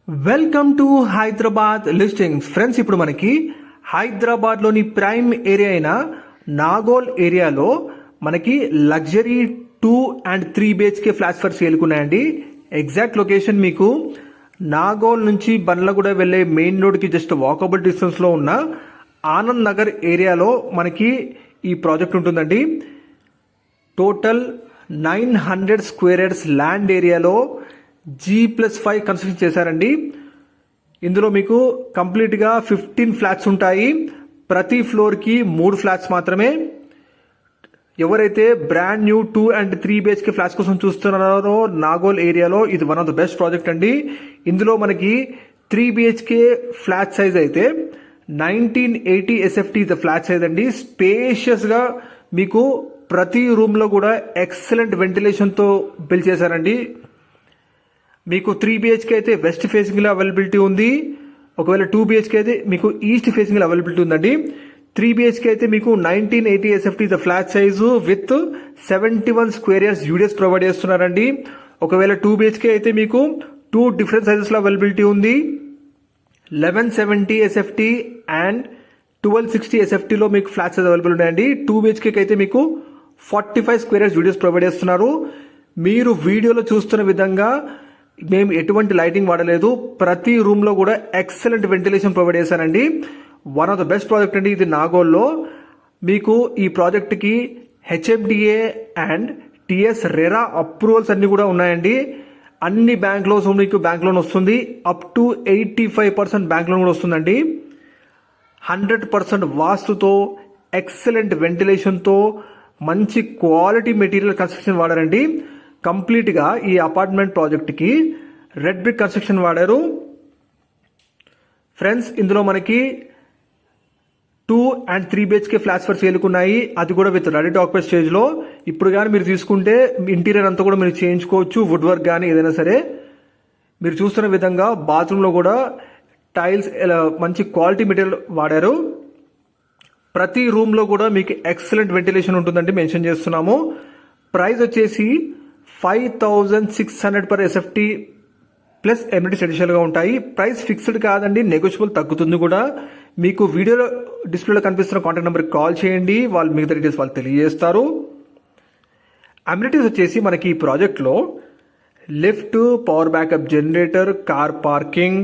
Welcome to Hyderabad listings. Friends, ఇప్పుడు మనకి హైదరాబాద్లోని ప్రైమ్ ఏరియా అయిన నాగోల్ ఏరియాలో మనకి luxury 2 and 3 BHK flats for సేల్కి ఉన్నాయండి. ఎగ్జాక్ట్ లొకేషన్ మీకు నాగోల్ నుంచి బండ్లగూడ వెళ్ళే మెయిన్ రోడ్కి జస్ట్ వాకబుల్ డిస్టెన్స్లో ఉన్న ఆనంద్ నగర్ ఏరియాలో మనకి ఈ ప్రాజెక్ట్ ఉంటుందండి. టోటల్ 900 స్క్వేర్ యార్డ్స్ ల్యాండ్ ఏరియాలో G+5 కన్స్ట్రక్షన్ చేశారండి. ఇందులో మీకు కంప్లీట్గా 15 ఫ్లాట్స్ ఉంటాయి. ప్రతి ఫ్లోర్కి 3 ఫ్లాట్స్ మాత్రమే. ఎవరైతే brand new 2 and 3 BHK flats కోసం చూస్తున్నారో నాగోల్ ఏరియాలో ఇది one of the best project అండి. ఇందులో మనకి 3 BHK ఫ్లాట్ సైజ్ అయితే 1980 SFT ద ఫ్లాట్ సైజ్ అండి. స్పేషియస్గా మీకు ప్రతి రూమ్లో కూడా ఎక్సలెంట్ వెంటిలేషన్తో బిల్డ్ చేశారండి. మీకు 3 BHK అయితే వెస్ట్ ఫేసింగ్లో అవైలబిలిటీ ఉంది. ఒకవేళ 2 BHK అయితే మీకు ఈస్ట్ ఫేసింగ్లో అవైలబిలిటీ ఉందండి. 3 BHK అయితే మీకు 1980 SFT the flat size with 71 square yards UDS provide చేస్తున్నారండి. ఒకవేళ 2 BHK అయితే మీకు 2 డిఫరెంట్ సైజెస్లో అవైలబిలిటీ ఉంది. 1170 SFT అండ్ 1260 SFTలో మీకు ఫ్లాట్ సైజ్ అవైలబుల్ ఉన్నాయండి. 2 BHK అయితే మీకు 45 స్క్వేర్ యార్డ్స్ యూడిఎస్ ప్రొవైడ్ చేస్తున్నారు. మీరు వీడియోలో చూస్తున్న విధంగా మేము ఎటువంటి లైటింగ్ వాడలేదు. ప్రతి రూమ్లో కూడా ఎక్సలెంట్ వెంటిలేషన్ ప్రొవైడ్ చేశారండి. One of the best project అండి ఇది నాగోల్లో. మీకు ఈ ప్రాజెక్ట్కి HMDA and TS RERA approvals అన్ని కూడా ఉన్నాయండి. అన్ని బ్యాంక్ లోన్స్ మీకు బ్యాంక్ లోన్ వస్తుంది. అప్ టు 85% బ్యాంక్ లోన్ కూడా వస్తుందండి. 100% వాస్తుతో ఎక్సలెంట్ వెంటిలేషన్తో మంచి క్వాలిటీ మెటీరియల్ కన్స్ట్రక్షన్ వాడారండి. కంప్లీట్గా ఈ అపార్ట్మెంట్ ప్రాజెక్ట్కి రెడ్ బ్రిక్ కన్స్ట్రక్షన్ వాడారు. ఫ్రెండ్స్, ఇందులో మనకి 2 and 3 BHK ఫ్లాట్స్ ఫర్ సేల్కున్నాయి. అది కూడా విత్ రెడీ టు ఆక్యుపై స్టేజ్లో. ఇప్పుడు కానీ మీరు తీసుకుంటే ఇంటీరియర్ అంతా కూడా మీరు చేయించుకోవచ్చు. వుడ్ వర్క్ కానీ ఏదైనా సరే. మీరు చూస్తున్న విధంగా బాత్రూంలో కూడా టైల్స్ మంచి క్వాలిటీ మెటీరియల్ వాడారు. ప్రతి రూమ్లో కూడా మీకు ఎక్సలెంట్ వెంటిలేషన్ ఉంటుందండి. మెన్షన్ చేస్తున్నాము. ప్రైస్ వచ్చేసి 5600 per SFT ప్లస్ ఎమ్యూనిటీస్ అడిషనల్గా ఉంటాయి. ప్రైస్ ఫిక్స్డ్ కాదండి, నెగోషియబుల్ తగ్గుతుంది కూడా. మీకు వీడియోలో డిస్ప్లేలో కనిపిస్తున్న కాంటాక్ట్ నెంబర్కి కాల్ చేయండి. వాళ్ళు మిగతా డీటెయిల్స్ వాళ్ళు తెలియజేస్తారు. అమ్యూనిటీస్ వచ్చేసి మనకి ఈ ప్రాజెక్ట్లో lift, power backup generator, car parking,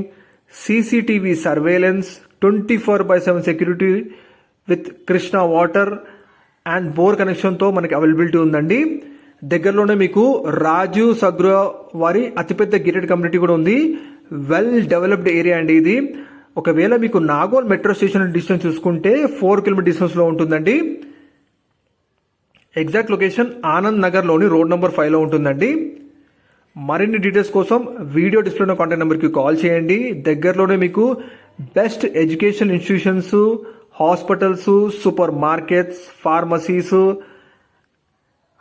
CCTV surveillance, 24/7 security with Krishna water and bore కనెక్షన్తో మనకి అవైలబిలిటీ ఉందండి. దగ్గరలోనే మీకు రాజీవ్ సగ్రా వారి అతిపెద్ద గేటెడ్ కమ్యూనిటీ కూడా ఉంది. వెల్ డెవలప్డ్ ఏరియా అండి ఇది. ఒకవేళ మీకు నాగోల్ మెట్రో స్టేషన్ డిస్టెన్స్ చూసుకుంటే 4 కిలోమీటర్ డిస్టెన్స్లో ఉంటుందండి. ఎగ్జాక్ట్ లొకేషన్ ఆనంద్ నగర్లోని రోడ్ నెంబర్ 5లో ఉంటుందండి. మరిన్ని డీటెయిల్స్ కోసం వీడియో డిస్ప్లేలో కాంటాక్ట్ నెంబర్కి కాల్ చేయండి. దగ్గరలోనే మీకు best education institutions, hospitals, super markets, pharmacies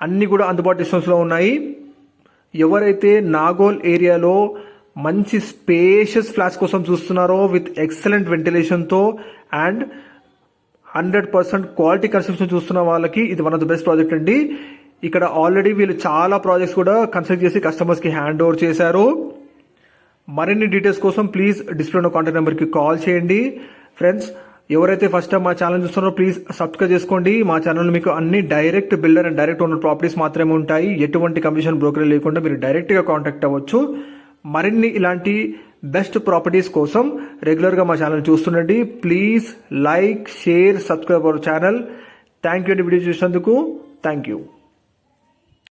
అన్నీ కూడా అందుబాటు డిస్టెన్స్లో ఉన్నాయి. ఎవరైతే నాగోల్ ఏరియాలో మంచి స్పేషియస్ ఫ్లాట్స్ కోసం చూస్తున్నారో విత్ ఎక్సలెంట్ వెంటిలేషన్తో అండ్ 100% క్వాలిటీ కన్స్ట్రక్షన్ చూస్తున్న వాళ్ళకి ఇది one of the best project అండి. ఇక్కడ ఆల్రెడీ వీళ్ళు చాలా ప్రాజెక్ట్స్ కూడా కన్స్ట్రక్ట్ చేసి కస్టమర్స్కి హ్యాండ్ ఓవర్ చేశారు. మరిన్ని డీటెయిల్స్ కోసం ప్లీజ్ డిస్ప్లేలో కాంటాక్ట్ నెంబర్కి కాల్ చేయండి. ఫ్రెండ్స్, ఎవరైతే ఫస్ట్ టైం మా ఛానల్ చూస్తున్నారో ప్లీజ్ సబ్స్క్రైబ్ చేసుకోండి. మా ఛానల్ మీకు అన్ని direct builder and direct owner properties మాత్రమే ఉంటాయి. ఎటువంటి కమిషన్ బ్రోకర్ లేకుండా మీరు డైరెక్ట్గా కాంటాక్ట్ అవ్వచ్చు. మరిన్ని ఇలాంటి బెస్ట్ ప్రాపర్టీస్ కోసం రెగ్యులర్గా మా ఛానల్ చూస్తుండండి. Please like, share, subscribe our channel. Thank you అండి వీడియో చూసినందుకు. Thank you.